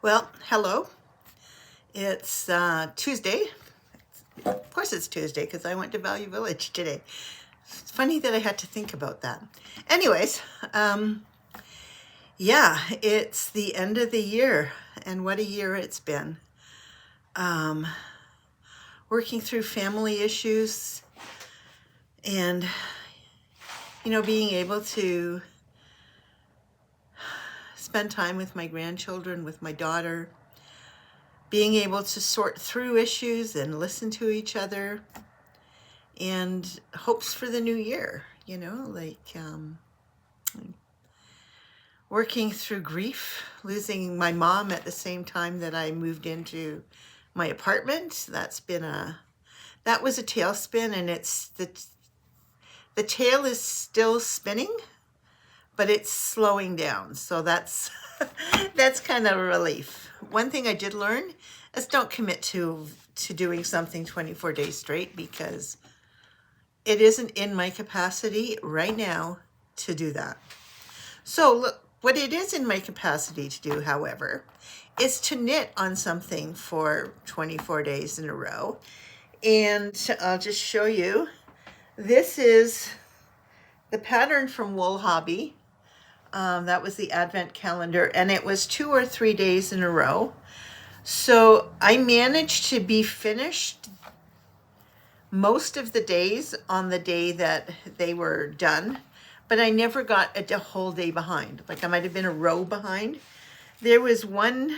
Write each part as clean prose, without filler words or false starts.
Well, hello. It's Tuesday. Of course it's Tuesday because I went to Value Village today. It's funny that I had to think about that. Anyways, yeah, it's the end of the year, and what a year it's been. Working through family issues and, being able to spend time with my grandchildren, with my daughter, being able to sort through issues and listen to each other, and hopes for the new year, working through grief, losing my mom at the same time that I moved into my apartment. That was a tailspin, and it's the tail is still spinning, but it's slowing down. So that's that's kind of a relief. One thing I did learn is don't commit to doing something 24 days straight, because it isn't in my capacity right now to do that. So look, what it is in my capacity to do, however, is to knit on something for 24 days in a row. And I'll just show you. This is the pattern from Wolhobby. That was the advent calendar, and it was 2 or 3 days in a row. So I managed to be finished most of the days on the day that they were done, but I never got a whole day behind. Like, I might have been a row behind. There was one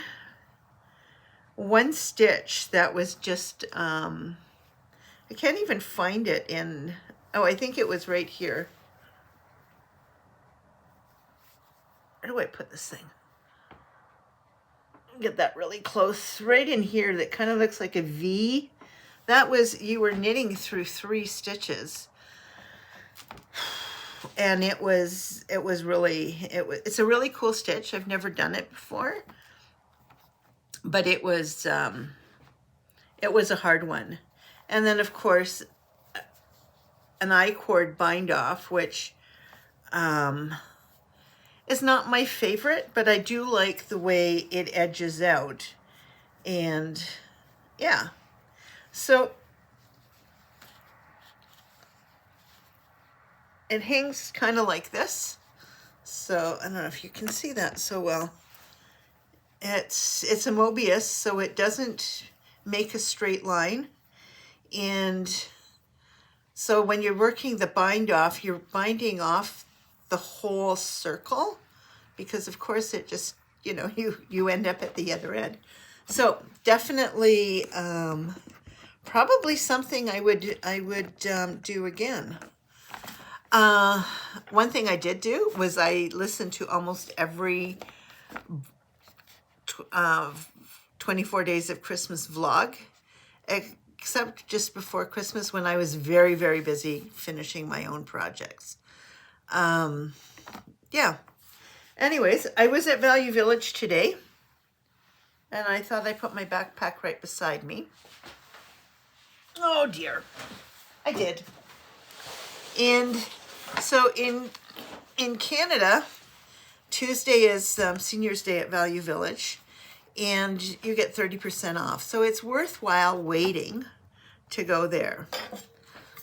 stitch that was just, I can't even find it in, I think it was right here. Where do I put this thing? Get that really close. Right in here, that kind of looks like a V. That was, you were knitting through 3 stitches. And it's a really cool stitch. I've never done it before. But it was a hard one. And then, of course, an I-cord bind off, which is not my favorite, but I do like the way it edges out. And yeah, so it hangs kind of like this. So I don't know if you can see that so well. It's a Mobius, so it doesn't make a straight line. And so when you're working the bind off, you're binding off the whole circle, because of course it just, you end up at the other end. So definitely, probably something I would do again. One thing I did do was I listened to almost every 24 Days of Christmas vlog, except just before Christmas, when I was very, very busy finishing my own projects. Yeah. Anyways, I was at Value Village today, and I thought I'd put my backpack right beside me. Oh dear. I did. And so in Canada, Tuesday is Senior's Day at Value Village, and you get 30% off. So it's worthwhile waiting to go there.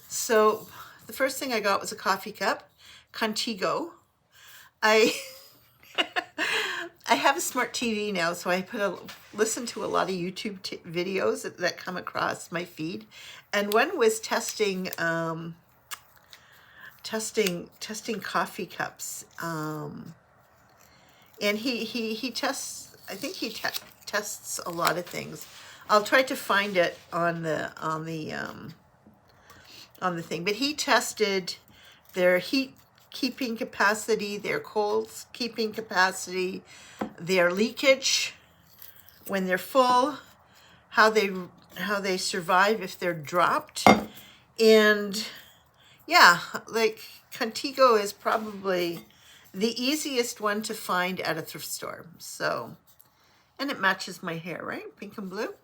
So the first thing I got was a coffee cup, Contigo. I have a smart TV now, so I listen to a lot of YouTube videos that come across my feed, and one was testing coffee cups, and he tests. I think he tests a lot of things. I'll try to find it on the thing, but he tested their heat keeping capacity, their cold keeping capacity, their leakage when they're full, how they survive if they're dropped. And yeah, like, Contigo is probably the easiest one to find at a thrift store. So, and it matches my hair, right? Pink and blue.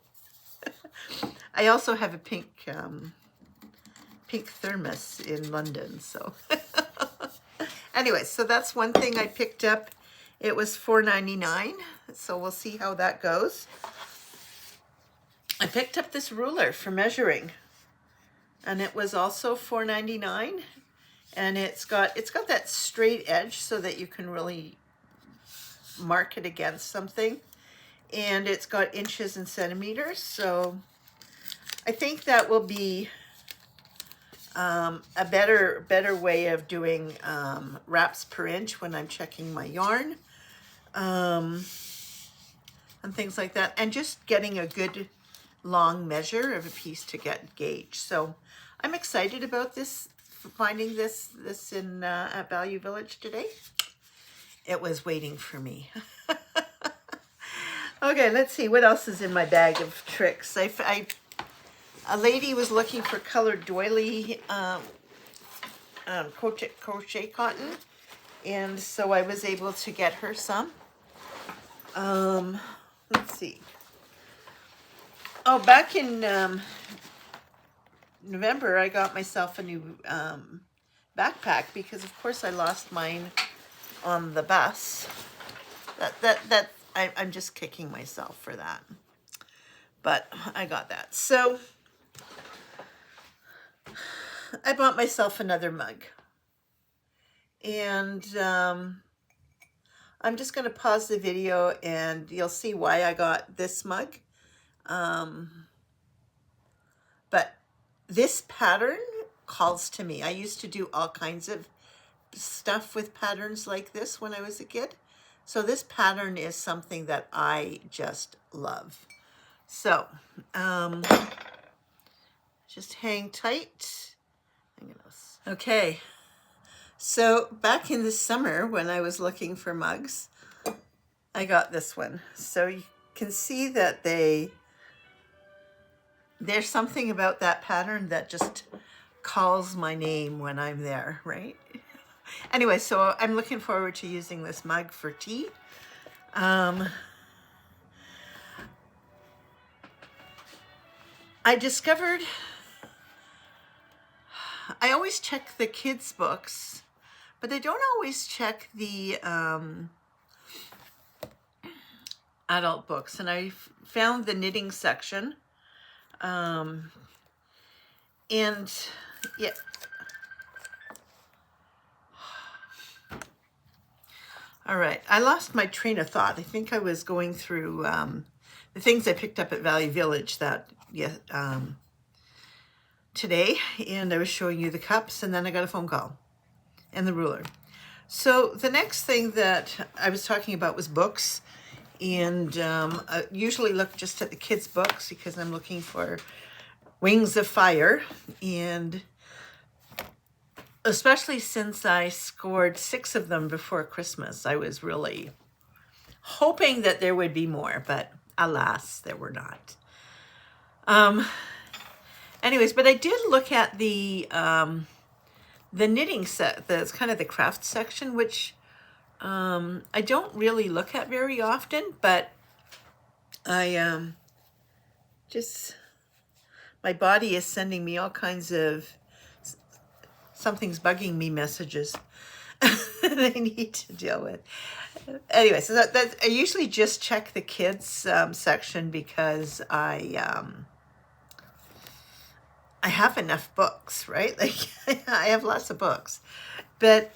I also have a pink thermos in London, so anyway, so that's one thing I picked up It was $4.99, so we'll see how that goes. I picked up this ruler for measuring, and it was also $4.99, and it's got that straight edge so that you can really mark it against something, and it's got inches and centimeters, so I think that will be a better way of doing wraps per inch when I'm checking my yarn, and things like that, and just getting a good long measure of a piece to get gauge. So I'm excited about this, finding this in at Value Village today. It was waiting for me. Okay, let's see what else is in my bag of tricks. A lady was looking for colored doily crochet cotton, and so I was able to get her some. Let's see. Oh, back in November, I got myself a new backpack because, of course, I lost mine on the bus. I'm just kicking myself for that, but I got that. So I bought myself another mug, and I'm just going to pause the video and you'll see why I got this mug. But this pattern calls to me. I used to do all kinds of stuff with patterns like this when I was a kid. So this pattern is something that I just love. So, just hang tight. Okay. So back in the summer when I was looking for mugs, I got this one. So you can see that there's something about that pattern that just calls my name when I'm there, right? Anyway, so I'm looking forward to using this mug for tea. I discovered I always check the kids' books, but I don't always check the adult books. And I found the knitting section. And yeah. All right, I lost my train of thought. I think I was going through the things I picked up at Value Village today, and I was showing you the cups, and then I got a phone call and the ruler. So the next thing that I was talking about was books, and I usually look just at the kids' books because I'm looking for Wings of Fire, and especially since I scored 6 of them before Christmas, I was really hoping that there would be more, but alas, there were not. Anyways, but I did look at the knitting set, that's kind of the craft section, which I don't really look at very often, but I my body is sending me all kinds of something's bugging me messages that I need to deal with. Anyway, so that I usually just check the kids section because I have enough books, right? Like I have lots of books, and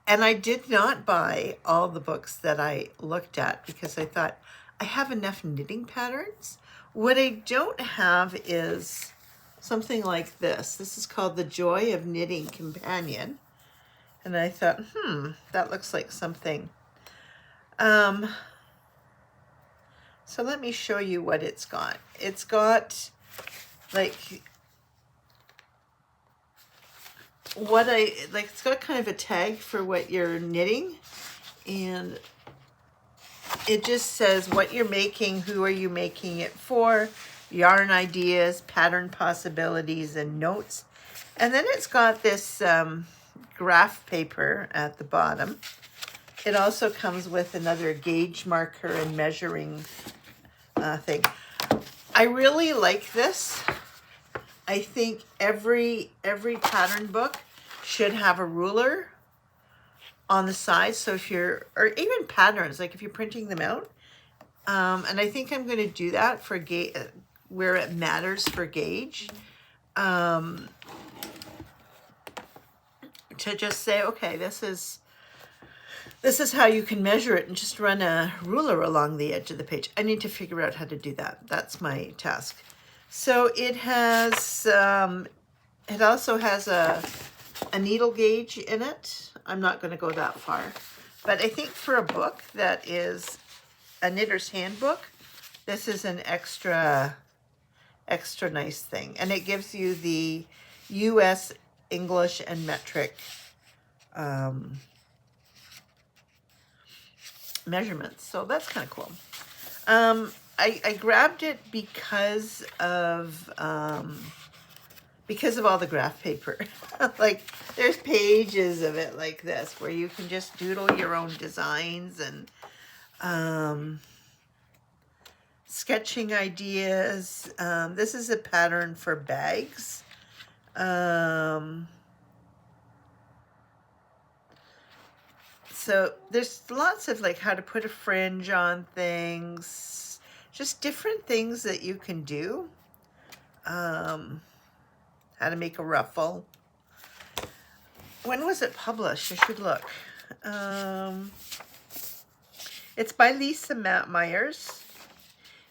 I did not buy all the books that I looked at because I thought I have enough knitting patterns. What I don't have is something like this. This is called The Joy of Knitting Companion. And I thought, that looks like something. So let me show you what it's got. It's got like it's got kind of a tag for what you're knitting, and it just says what you're making, who are you making it for, yarn ideas, pattern possibilities, and notes. And then it's got this graph paper at the bottom. It also comes with another gauge marker and measuring thing. I really like this. I think every pattern book should have a ruler on the sides. So if you're, or even patterns, like if you're printing them out, and I think I'm going to do that for where it matters for gauge, to just say, okay, this is how you can measure it, and just run a ruler along the edge of the page. I need to figure out how to do that. That's my task. So it has, it also has a needle gauge in it. I'm not going to go that far, but I think for a book that is a knitter's handbook, this is an extra nice thing. And it gives you the US, English, and metric measurements. So that's kind of cool. I grabbed it because of all the graph paper. Like, there's pages of it like this where you can just doodle your own designs and sketching ideas. This is a pattern for bags. So there's lots of like how to put a fringe on things, just different things that you can do. How to make a ruffle. When was it published? I should look. It's by Lisa Myers,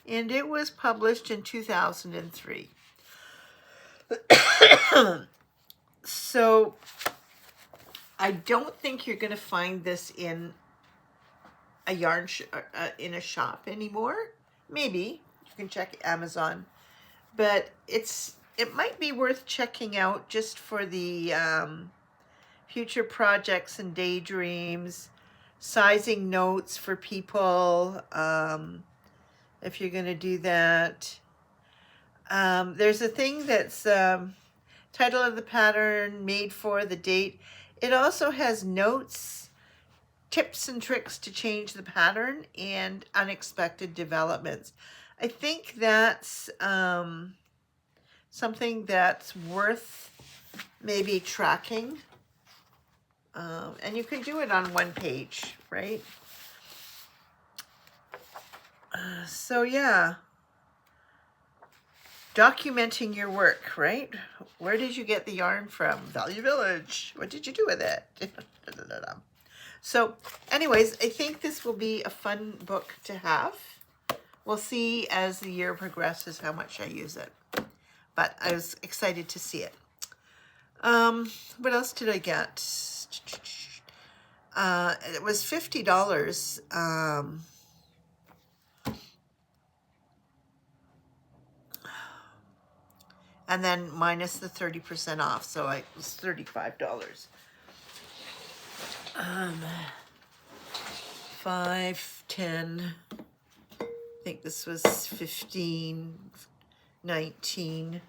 and it was published in 2003. So I don't think you're going to find this in a yarn in a shop anymore. Maybe you can check Amazon, but it might be worth checking out just for the future projects and daydreams, sizing notes for people, if you're going to do that. There's a thing that's title of the pattern, made for, the date. It also has notes, tips and tricks to change the pattern, and unexpected developments. I think that's something that's worth maybe tracking. And you can do it on one page, right? So yeah, documenting your work, right? Where did you get the yarn from? Value Village. What did you do with it? So anyways, I think this will be a fun book to have. We'll see as the year progresses how much I use it. But I was excited to see it. What else did I get? It was $50. And then minus the 30% off, so it was $35. 5, 10, I think this was 15, 19.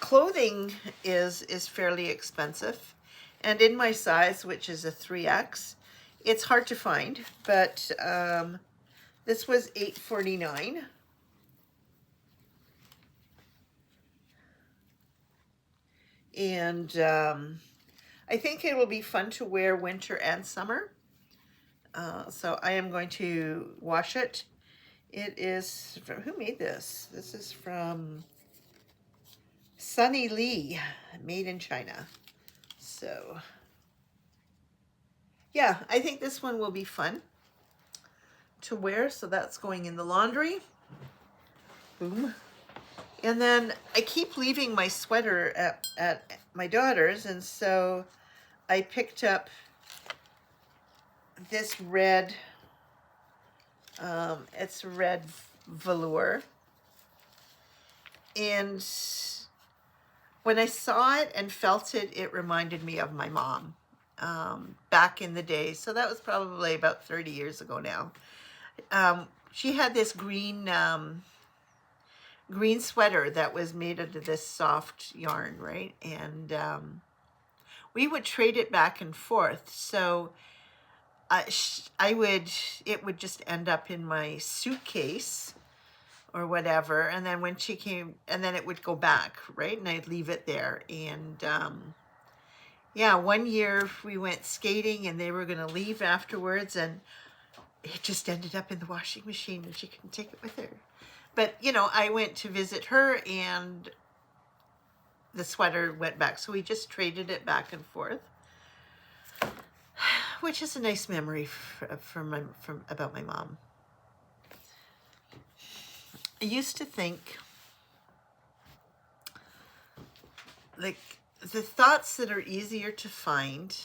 Clothing is fairly expensive, and in my size, which is a 3X, it's hard to find, but this was $8.49. And I think it will be fun to wear winter and summer. So I am going to wash it. It is from, who made this? This is from Sunny Lee, made in China. So yeah, I think this one will be fun to wear. So that's going in the laundry. Boom. And then I keep leaving my sweater at my daughter's, and so I picked up this red, it's red velour. And when I saw it and felt it, it reminded me of my mom back in the day. So that was probably about 30 years ago now. She had this green sweater that was made out of this soft yarn, right? And we would trade it back and forth. So it would just end up in my suitcase or whatever. And then when she came, and then it would go back, right? And I'd leave it there. And yeah, one year we went skating and they were going to leave afterwards, and it just ended up in the washing machine and she couldn't take it with her. But, you know, I went to visit her and the sweater went back. So we just traded it back and forth, which is a nice memory about my mom. I used to think, like, the thoughts that are easier to find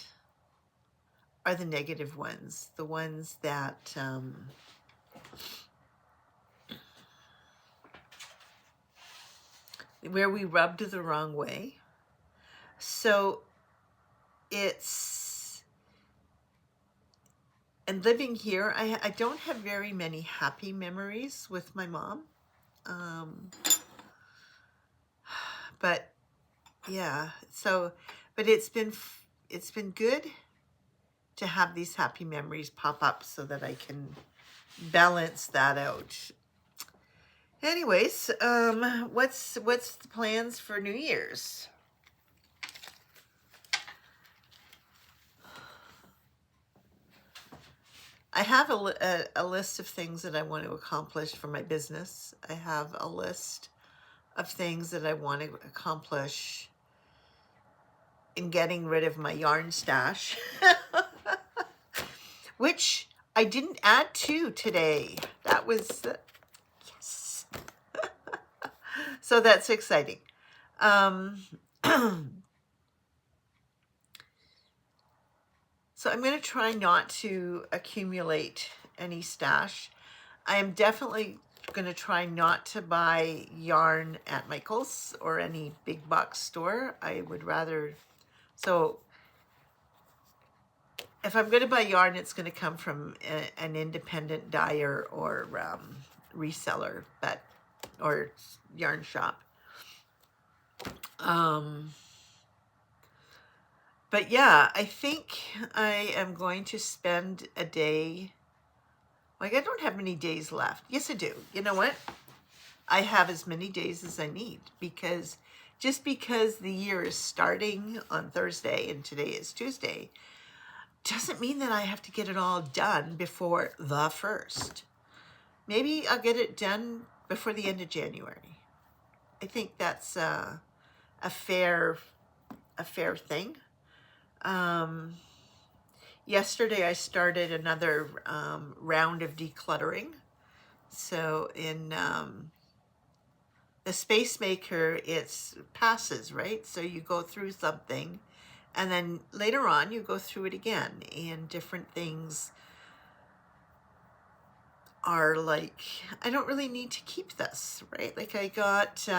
are the negative ones, the ones that where we rubbed the wrong way. So it's, and living here, I don't have very many happy memories with my mom. But yeah, so, but it's been good to have these happy memories pop up so that I can balance that out. Anyways, what's the plans for New Year's? I have a list of things that I want to accomplish for my business. I have a list of things that I want to accomplish in getting rid of my yarn stash, which I didn't add to today. That was, yes. So that's exciting. So I'm going to try not to accumulate any stash. I am definitely going to try not to buy yarn at Michael's or any big box store. I would rather, so if I'm going to buy yarn, it's going to come from an independent dyer or reseller, or yarn shop. But yeah, I think I am going to spend a day, like I don't have many days left. Yes, I do. You know what? I have as many days as I need, because just because the year is starting on Thursday and today is Tuesday, doesn't mean that I have to get it all done before the 1st. Maybe I'll get it done before the end of January. I think that's a fair thing. Yesterday I started another round of decluttering. So in the Space Maker, it's passes, right? So you go through something and then later on you go through it again, and different things are like, I don't really need to keep this, right? Like I got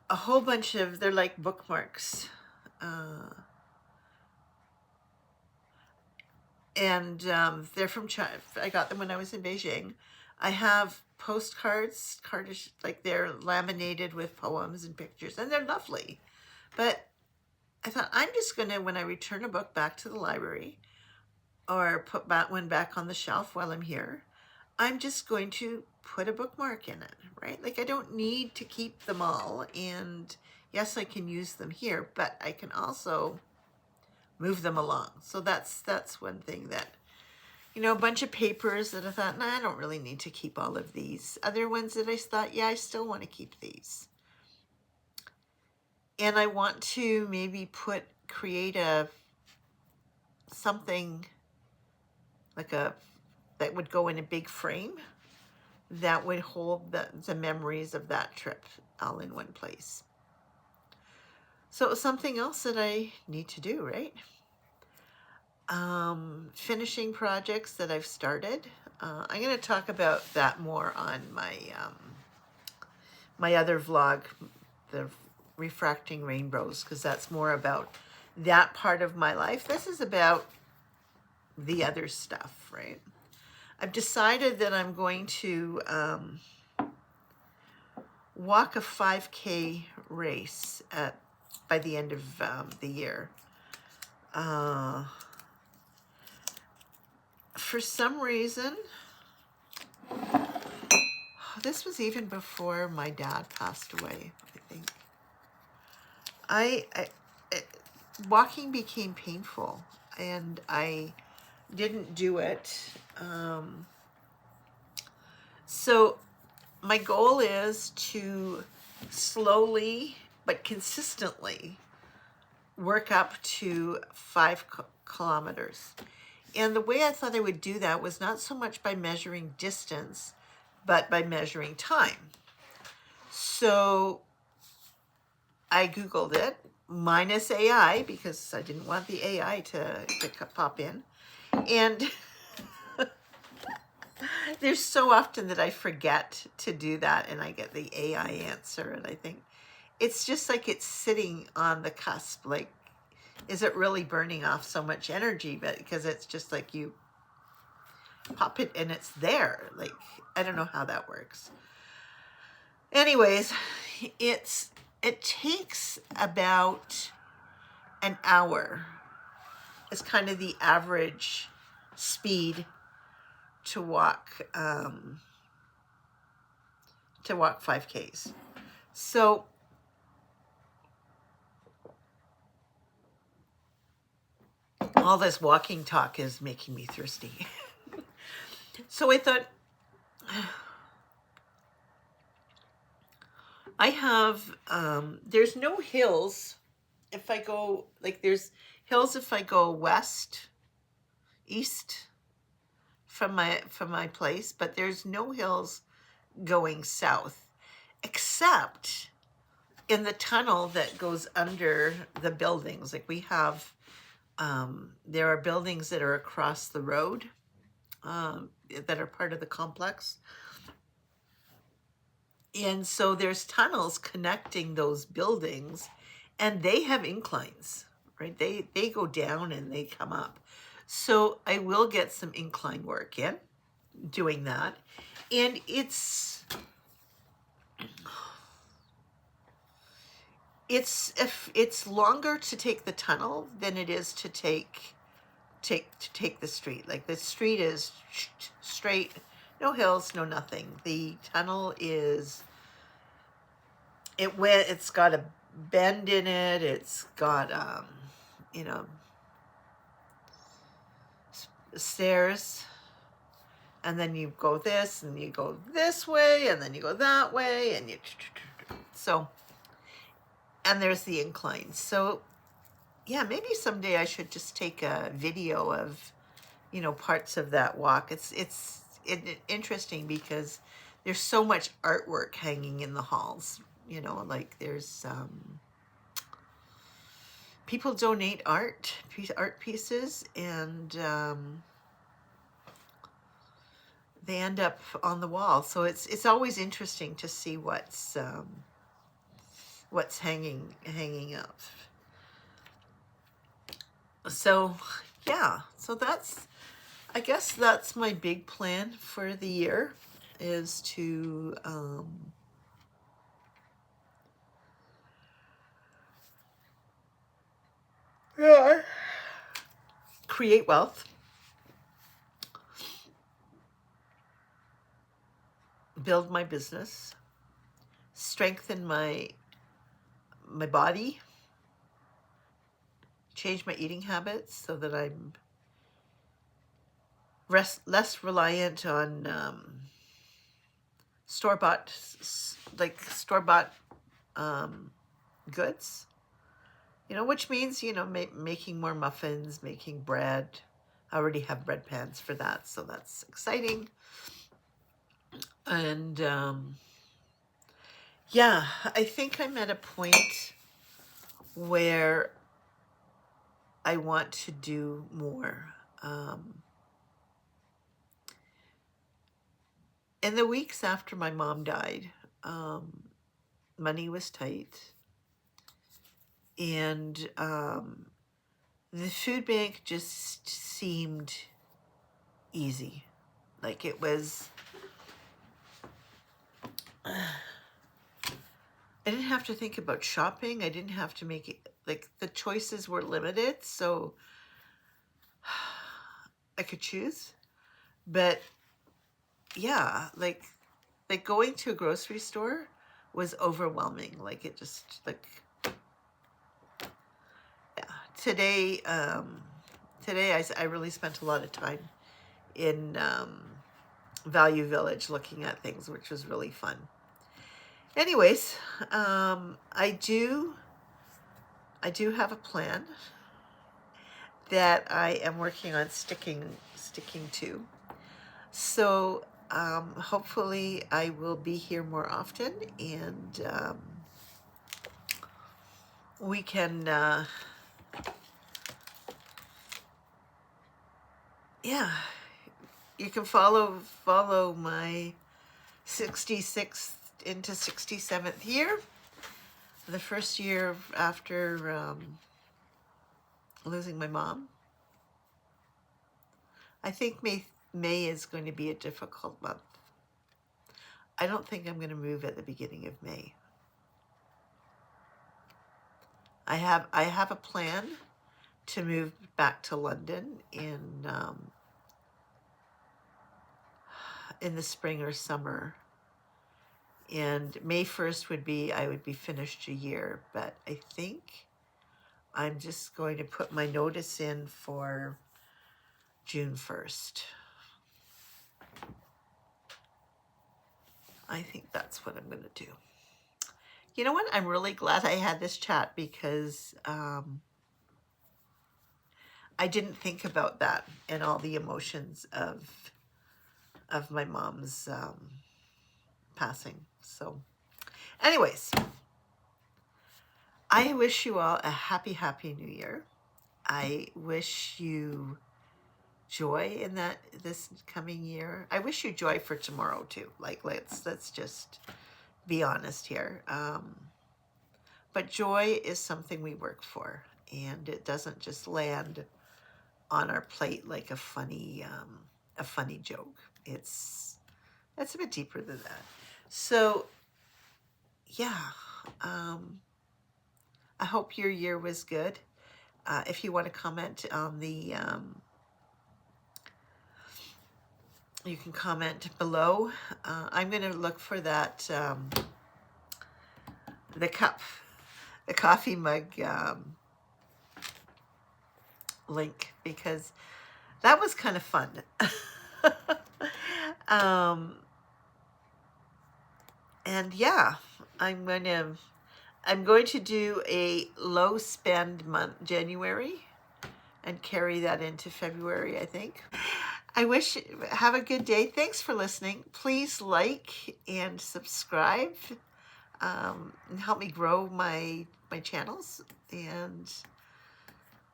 a whole bunch of, they're like bookmarks. And they're from China. I got them when I was in Beijing. I have postcards, like they're laminated with poems and pictures, and they're lovely. But I thought, I'm just going to, when I return a book back to the library or put one back on the shelf while I'm here, I'm just going to put a bookmark in it, right? Like I don't need to keep them all. And yes, I can use them here, but I can also move them along. So that's one thing that, you know, a bunch of papers that I thought, nah, I don't really need to keep all of these. Other ones that I thought, yeah, I still want to keep these. And I want to maybe create something like that would go in a big frame that would hold the memories of that trip all in one place. So it was something else that I need to do, right? Finishing projects that I've started. I'm going to talk about that more on my my other vlog, the Refracting Rainbows, because that's more about that part of my life. This is about the other stuff, right? I've decided that I'm going to walk a 5K race by the end of the year. For some reason, this was even before my dad passed away, I think. walking became painful and I didn't do it. So my goal is to slowly but consistently work up to 5 kilometers. And the way I thought I would do that was not so much by measuring distance, but by measuring time. So I Googled it, minus AI, because I didn't want the AI to pop in. And there's so often that I forget to do that and I get the AI answer. And I think it's just like it's sitting on the cusp. Like, is it really burning off so much energy? But because it's just like you pop it and it's there. Like, I don't know how that works. Anyways, it takes about an hour. It's kind of the average speed to walk 5Ks. So all this walking talk is making me thirsty. So I thought, I have, there's no hills if I go, like there's hills if I go east from my place, but there's no hills going south, except in the tunnel that goes under the buildings. Like we have, there are buildings that are across the road that are part of the complex. And so there's tunnels connecting those buildings and they have inclines, right? They go down and they come up. So I will get some incline work in doing that. And it's longer to take the tunnel than it is to take the street. Like the street is straight, no hills, no nothing. The tunnel is, it's got a bend in it. It's got you know, stairs, and then you go this and you go this way and then you go that way and and there's the incline. So yeah, maybe someday I should just take a video of, you know, parts of that walk. It's interesting because there's so much artwork hanging in the halls, you know, like there's people donate art pieces, and they end up on the wall. So it's always interesting to see what's hanging up. So yeah, so I guess that's my big plan for the year, is to create wealth, build my business, strengthen my body, change my eating habits so that I'm less reliant on store-bought goods, you know, which means, you know, making more muffins, making bread. I already have bread pans for that, so that's exciting. And yeah, I think I'm at a point where I want to do more. In the weeks after my mom died, money was tight, and the food bank just seemed easy. Like it was, I didn't have to think about shopping. I didn't have to make it, like the choices were limited, so I could choose. But yeah, like going to a grocery store was overwhelming. Like it just, like, yeah, today, I really spent a lot of time in Value Village looking at things, which was really fun. Anyways, I do have a plan that I am working on sticking to. So hopefully I will be here more often, and we can yeah, you can follow my 66th into 67th year, the first year after losing my mom. I think May is going to be a difficult month. I don't think I'm going to move at the beginning of May. I have a plan to move back to London in the spring or summer. And May 1st would be, I would be finished a year, but I think I'm just going to put my notice in for June 1st. I think that's what I'm going to do. You know what? I'm really glad I had this chat, because I didn't think about that and all the emotions of my mom's passing. So anyways, I wish you all a happy New Year. I wish you joy in this coming year. I wish you joy for tomorrow too. Like, let's just be honest here. But joy is something we work for, and it doesn't just land on our plate like a funny joke. It's a bit deeper than that. So yeah, I hope your year was good. If you want to comment on the you can comment below. I'm going to look for that the coffee mug link, because that was kind of fun. And yeah, I'm going to do a low spend month, January, and carry that into February, I think. Have a good day. Thanks for listening. Please like and subscribe, and help me grow my channels. And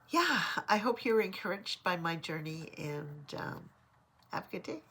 yeah, I hope you're encouraged by my journey, and have a good day.